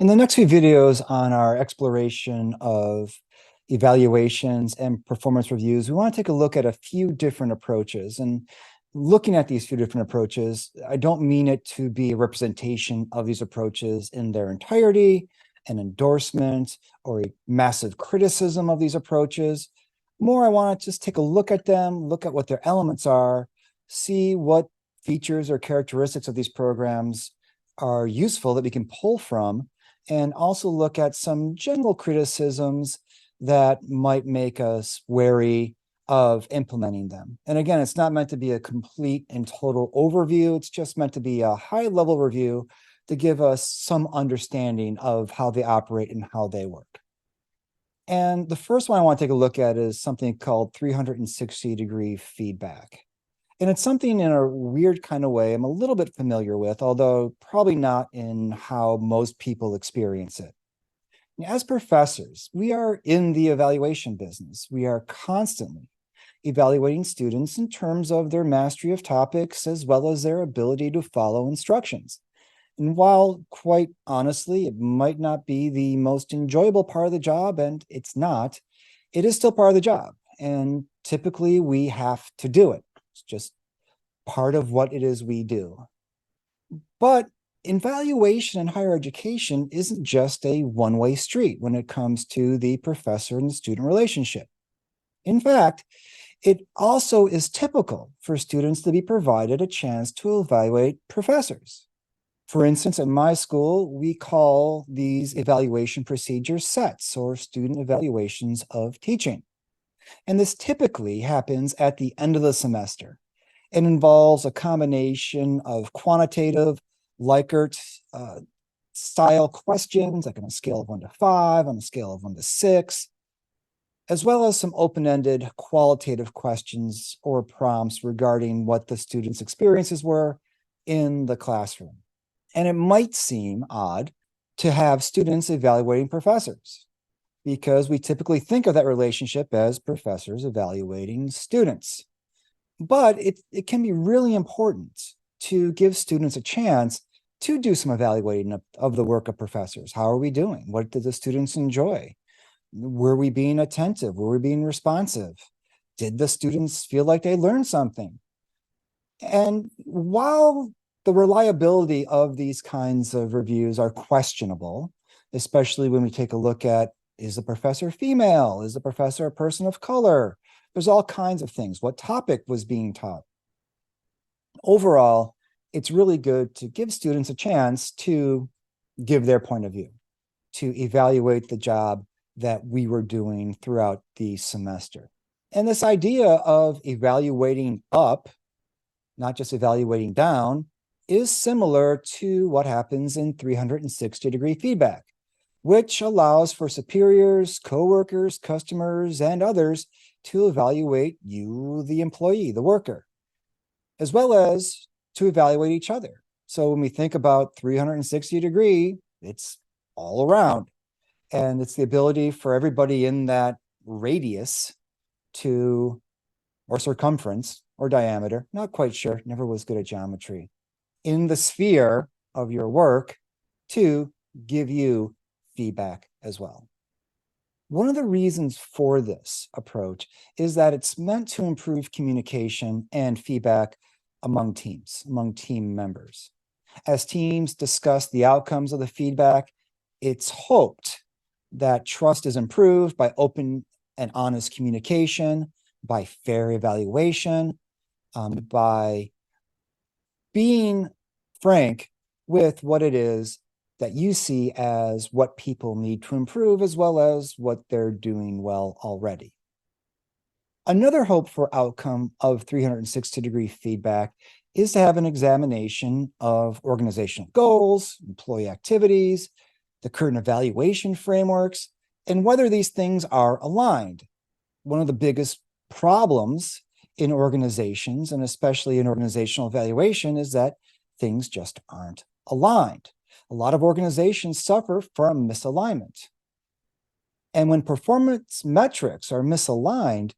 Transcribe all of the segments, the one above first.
In the next few videos on our exploration of evaluations and performance reviews, we want to take a look at a few different approaches. And looking at these few different approaches, I don't mean it to be a representation of these approaches in their entirety, an endorsement, or a massive criticism of these approaches. More, I want to just take a look at them, look at what their elements are, see what features or characteristics of these programs are useful that we can pull from, and also look at some general criticisms that might make us wary of implementing them. And again, it's not meant to be a complete and total overview. It's just meant to be a high-level review to give us some understanding of how they operate and how they work. And the first one I want to take a look at is something called 360-degree feedback. And it's something in a weird kind of way I'm a little bit familiar with, although probably not in how most people experience it. As professors, we are in the evaluation business. We are constantly evaluating students in terms of their mastery of topics as well as their ability to follow instructions. And while quite honestly, it might not be the most enjoyable part of the job, and it's not, it is still part of the job. And typically we have to do it. It's just part of what it is we do. But evaluation in higher education isn't just a one-way street when it comes to the professor and the student relationship. In fact, it also is typical for students to be provided a chance to evaluate professors. For instance, at my school, we call these evaluation procedures sets or student evaluations of teaching. And this typically happens at the end of the semester. It involves a combination of quantitative, Likert style questions, like on a scale of 1 to 5, on a scale of 1 to 6, as well as some open-ended qualitative questions or prompts regarding what the students' experiences were in the classroom. And it might seem odd to have students evaluating professors, because we typically think of that relationship as professors evaluating students. But it can be really important to give students a chance to do some evaluating of the work of professors. How are we doing? What did the students enjoy? Were we being attentive? Were we being responsive? Did the students feel like they learned something? And while the reliability of these kinds of reviews are questionable, especially when we take a look at, is the professor female? Is the professor a person of color? There's all kinds of things. What topic was being taught? Overall, it's really good to give students a chance to give their point of view, to evaluate the job that we were doing throughout the semester. And this idea of evaluating up, not just evaluating down, is similar to what happens in 360-degree feedback, which allows for superiors, coworkers, customers, and others to evaluate you, the employee, the worker, as well as to evaluate each other. So when we think about 360-degree, it's all around. And it's the ability for everybody in that radius to, or circumference, or diameter, not quite sure, never was good at geometry, in the sphere of your work to give you feedback as well. One of the reasons for this approach is that it's meant to improve communication and feedback among teams, among team members. As teams discuss the outcomes of the feedback, it's hoped that trust is improved by open and honest communication, by fair evaluation, by being frank with what it is that you see as what people need to improve, as well as what they're doing well already. Another hope for outcome of 360-degree feedback is to have an examination of organizational goals, employee activities, the current evaluation frameworks, and whether these things are aligned. One of the biggest problems in organizations, and especially in organizational evaluation, is that things just aren't aligned. A lot of organizations suffer from misalignment. And when performance metrics are misaligned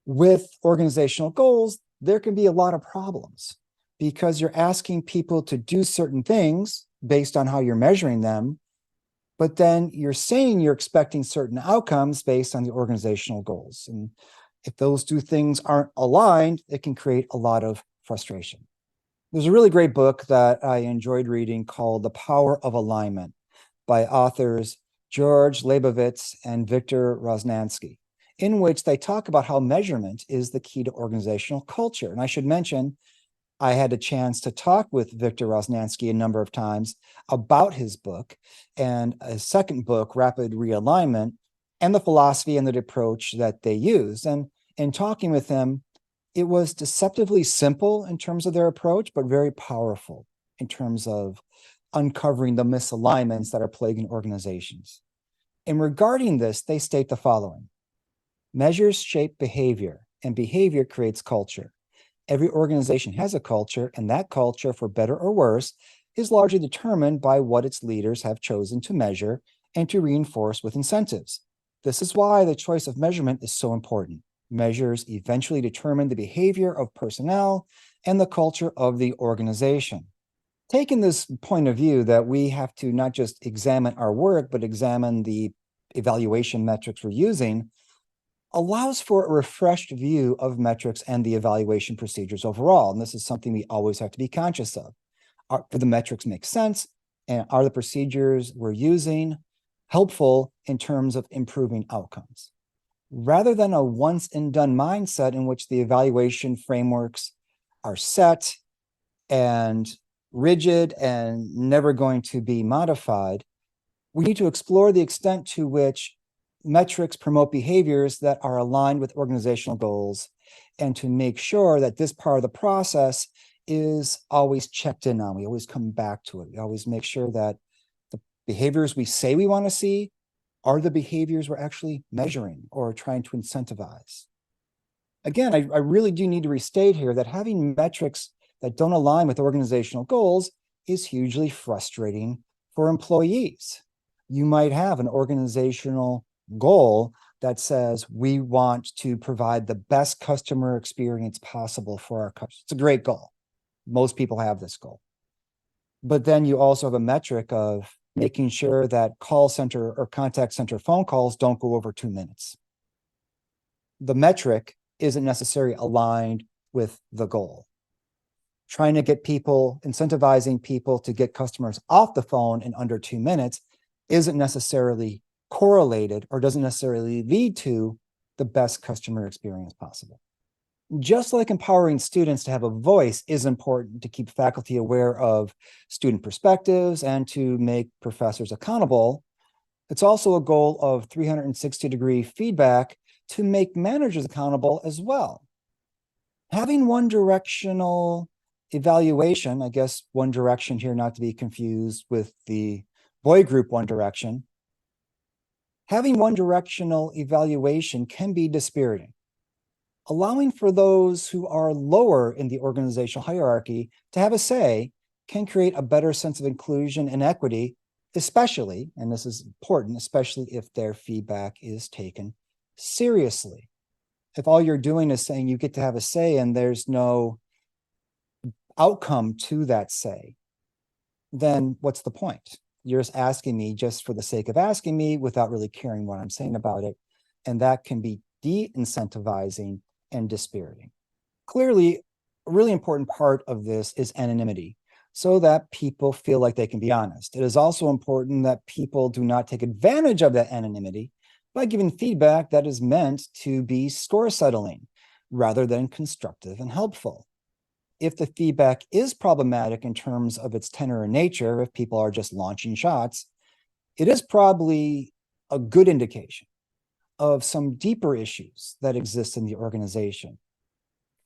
with organizational goals, there can be a lot of problems because you're asking people to do certain things based on how you're measuring them, but then you're saying you're expecting certain outcomes based on the organizational goals. And if those two things aren't aligned, it can create a lot of frustration. There's a really great book that I enjoyed reading called The Power of Alignment by authors George Leibovitz and Victor Rosnansky, in which they talk about how measurement is the key to organizational culture. And I should mention, I had a chance to talk with Victor Rosnansky a number of times about his book and his second book, Rapid Realignment, and the philosophy and the approach that they used. And in talking with him, it was deceptively simple in terms of their approach, but very powerful in terms of uncovering the misalignments that are plaguing organizations. And regarding this, they state the following: measures shape behavior, and behavior creates culture. Every organization has a culture, and that culture, for better or worse, is largely determined by what its leaders have chosen to measure and to reinforce with incentives. This is why the choice of measurement is so important. Measures eventually determine the behavior of personnel and the culture of the organization. Taking this point of view that we have to not just examine our work, but examine the evaluation metrics we're using, allows for a refreshed view of metrics and the evaluation procedures overall. And this is something we always have to be conscious of. Do the metrics make sense? And are the procedures we're using helpful in terms of improving outcomes? Rather than a once and done mindset in which the evaluation frameworks are set and rigid and never going to be modified, we need to explore the extent to which metrics promote behaviors that are aligned with organizational goals, and to make sure that this part of the process is always checked in on. We always come back to it. We always make sure that the behaviors we say we want to see are the behaviors we're actually measuring or trying to incentivize. Again, I really do need to restate here that having metrics that don't align with organizational goals is hugely frustrating for employees. You might have an organizational goal that says we want to provide the best customer experience possible for our customers. It's a great goal. Most people have this goal. But then you also have a metric of making sure that call center or contact center phone calls don't go over 2 minutes. The metric isn't necessarily aligned with the goal. Trying to get people, incentivizing people to get customers off the phone in under 2 minutes isn't necessarily correlated or doesn't necessarily lead to the best customer experience possible. Just like empowering students to have a voice is important to keep faculty aware of student perspectives and to make professors accountable, it's also a goal of 360-degree feedback to make managers accountable as well. Having one directional evaluation, I guess one direction here not to be confused with the boy group One Direction, having one directional evaluation can be dispiriting. Allowing for those who are lower in the organizational hierarchy to have a say can create a better sense of inclusion and equity, especially, and this is important, especially if their feedback is taken seriously. If all you're doing is saying you get to have a say and there's no outcome to that say, then what's the point? You're just asking me just for the sake of asking me without really caring what I'm saying about it. And that can be de-incentivizing and dispiriting. Clearly, a really important part of this is anonymity, so that people feel like they can be honest. It is also important that people do not take advantage of that anonymity by giving feedback that is meant to be score settling rather than constructive and helpful. If the feedback is problematic in terms of its tenor and nature, if people are just launching shots, it is probably a good indication of some deeper issues that exist in the organization.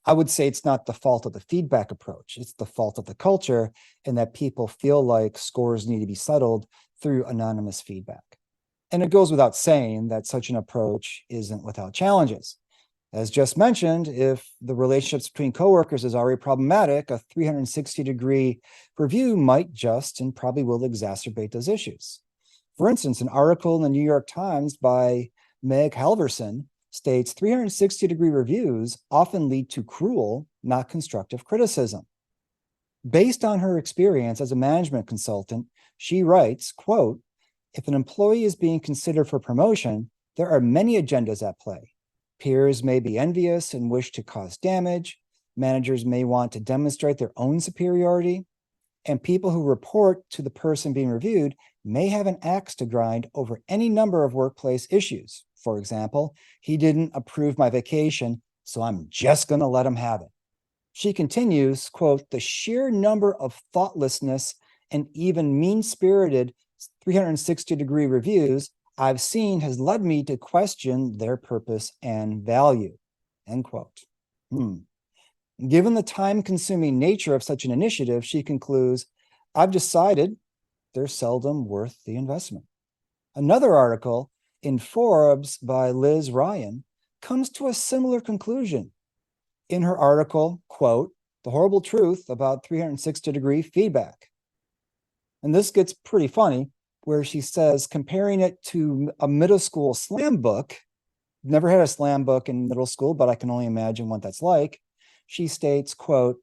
I would say it's not the fault of the feedback approach, it's the fault of the culture, and that people feel like scores need to be settled through anonymous feedback. And it goes without saying that such an approach isn't without challenges. As just mentioned, if the relationships between coworkers is already problematic, a 360-degree review might just and probably will exacerbate those issues. For instance, an article in the New York Times by Meg Halverson states 360-degree reviews often lead to cruel, not constructive criticism. Based on her experience as a management consultant, she writes, quote, If an employee is being considered for promotion, there are many agendas at play. Peers may be envious and wish to cause damage. Managers may want to demonstrate their own superiority. And people who report to the person being reviewed may have an axe to grind over any number of workplace issues. For example, he didn't approve my vacation, so I'm just going to let him have it. She continues, quote, the sheer number of thoughtlessness and even mean-spirited 360-degree reviews I've seen has led me to question their purpose and value, end quote. Given the time-consuming nature of such an initiative, she concludes, I've decided they're seldom worth the investment. Another article in Forbes by Liz Ryan comes to a similar conclusion. In her article, quote, the horrible truth about 360-degree feedback. And this gets pretty funny, where she says, comparing it to a middle school slam book, never had a slam book in middle school, but I can only imagine what that's like. She states, quote,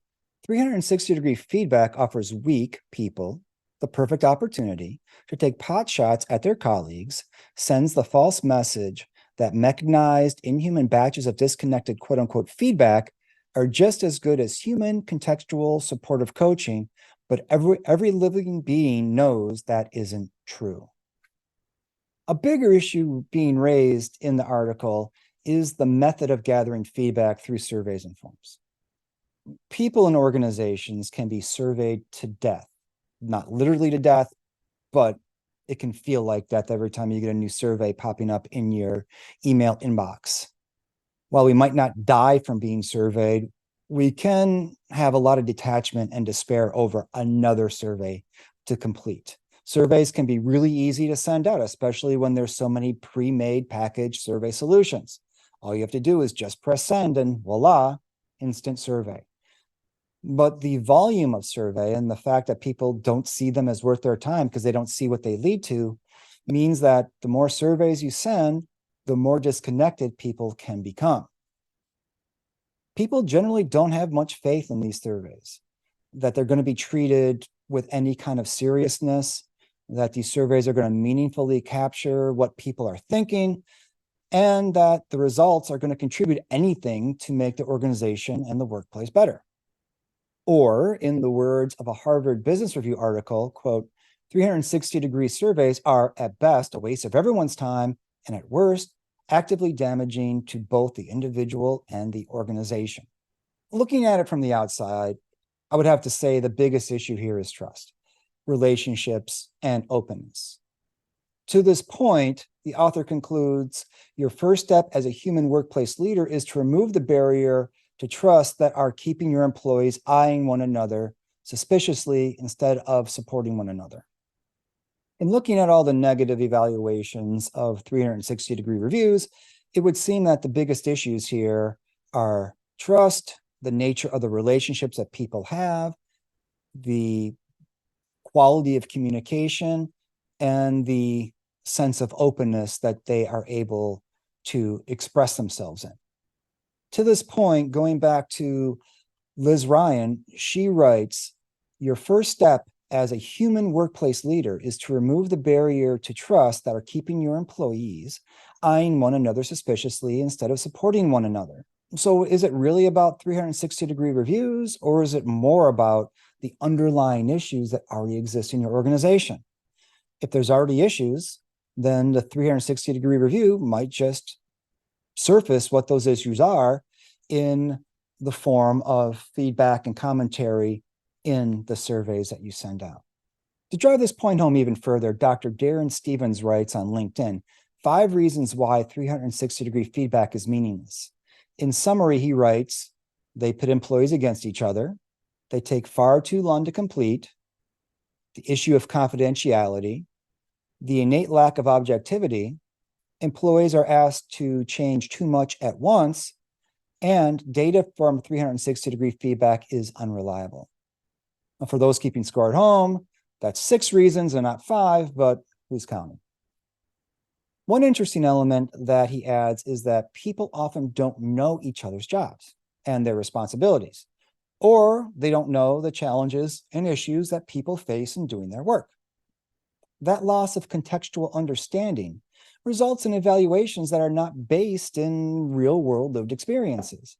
360-degree feedback offers weak people the perfect opportunity to take pot shots at their colleagues, sends the false message that mechanized, inhuman batches of disconnected quote unquote feedback are just as good as human contextual supportive coaching, but every living being knows that isn't true. A bigger issue being raised in the article is the method of gathering feedback through surveys and forms. People in organizations can be surveyed to death, not literally to death, but it can feel like death every time you get a new survey popping up in your email inbox. While we might not die from being surveyed, we can have a lot of detachment and despair over another survey to complete. Surveys can be really easy to send out, especially when there's so many pre-made packaged survey solutions. All you have to do is just press send and voila, instant survey. But the volume of survey and the fact that people don't see them as worth their time because they don't see what they lead to means that the more surveys you send, the more disconnected people can become. People generally don't have much faith in these surveys, that they're going to be treated with any kind of seriousness, that these surveys are going to meaningfully capture what people are thinking, and that the results are going to contribute anything to make the organization and the workplace better. Or, in the words of a Harvard Business Review article, quote, 360-degree surveys are at best a waste of everyone's time and at worst, actively damaging to both the individual and the organization. Looking at it from the outside, I would have to say the biggest issue here is trust, relationships, and openness. To this point, the author concludes, your first step as a human workplace leader is to remove the barrier to trust that are keeping your employees eyeing one another suspiciously instead of supporting one another. In looking at all the negative evaluations of 360-degree reviews, it would seem that the biggest issues here are trust, the nature of the relationships that people have, the quality of communication, and the sense of openness that they are able to express themselves in. To this point, going back to Liz Ryan, she writes, your first step as a human workplace leader is to remove the barrier to trust that are keeping your employees eyeing one another suspiciously instead of supporting one another. So is it really about 360-degree reviews, or is it more about the underlying issues that already exist in your organization? If there's already issues, then the 360-degree review might just surface what those issues are in the form of feedback and commentary in the surveys that you send out. To drive this point home even further, Dr. Darren Stevens writes on LinkedIn, 5 reasons why 360-degree feedback is meaningless. In summary, he writes, they pit employees against each other, they take far too long to complete, the issue of confidentiality, the innate lack of objectivity, employees are asked to change too much at once, and data from 360-degree feedback is unreliable. Now, for those keeping score at home, that's 6 reasons and not 5, but who's counting? One interesting element that he adds is that people often don't know each other's jobs and their responsibilities, or they don't know the challenges and issues that people face in doing their work. that loss of contextual understanding results in evaluations that are not based in real-world lived experiences,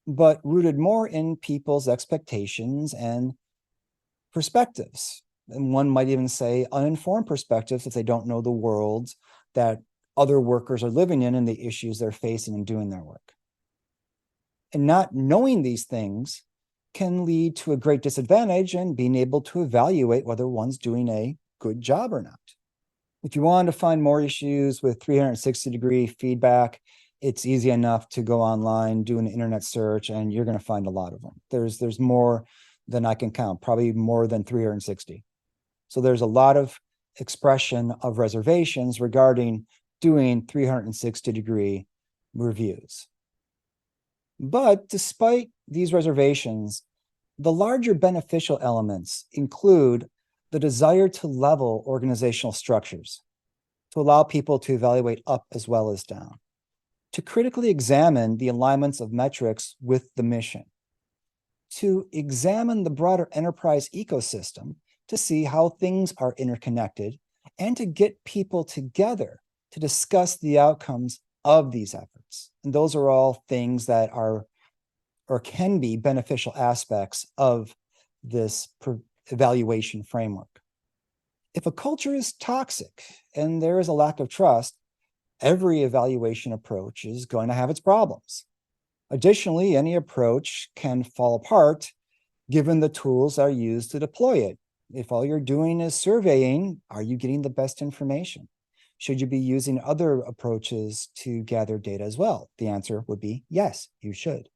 but rooted more in people's expectations and perspectives. And one might even say uninformed perspectives if they don't know the world that other workers are living in and the issues they're facing in doing their work. And not knowing these things can lead to a great disadvantage in being able to evaluate whether one's doing a good job or not. If you want to find more issues with 360-degree feedback, it's easy enough to go online, do an internet search, and you're going to find a lot of them. There's more than I can count, probably more than 360. So there's a lot of expression of reservations regarding doing 360-degree reviews. But despite these reservations, the larger beneficial elements include the desire to level organizational structures, to allow people to evaluate up as well as down, to critically examine the alignments of metrics with the mission, to examine the broader enterprise ecosystem to see how things are interconnected, and to get people together to discuss the outcomes of these efforts. And those are all things that are or can be beneficial aspects of this evaluation framework. If a culture is toxic and there is a lack of trust, every evaluation approach is going to have its problems. Additionally, any approach can fall apart given the tools that are used to deploy it. If all you're doing is surveying, are you getting the best information? Should you be using other approaches to gather data as well? The answer would be yes, you should.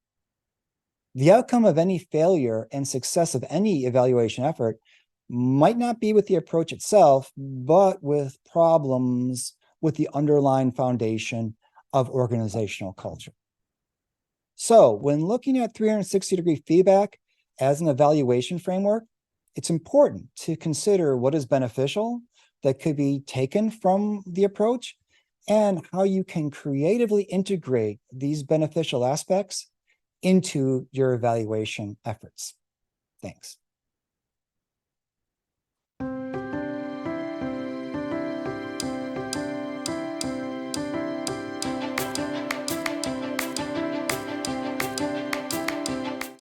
The outcome of any failure and success of any evaluation effort might not be with the approach itself, but with problems with the underlying foundation of organizational culture. So when looking at 360-degree feedback as an evaluation framework, it's important to consider what is beneficial that could be taken from the approach and how you can creatively integrate these beneficial aspects into your evaluation efforts. Thanks.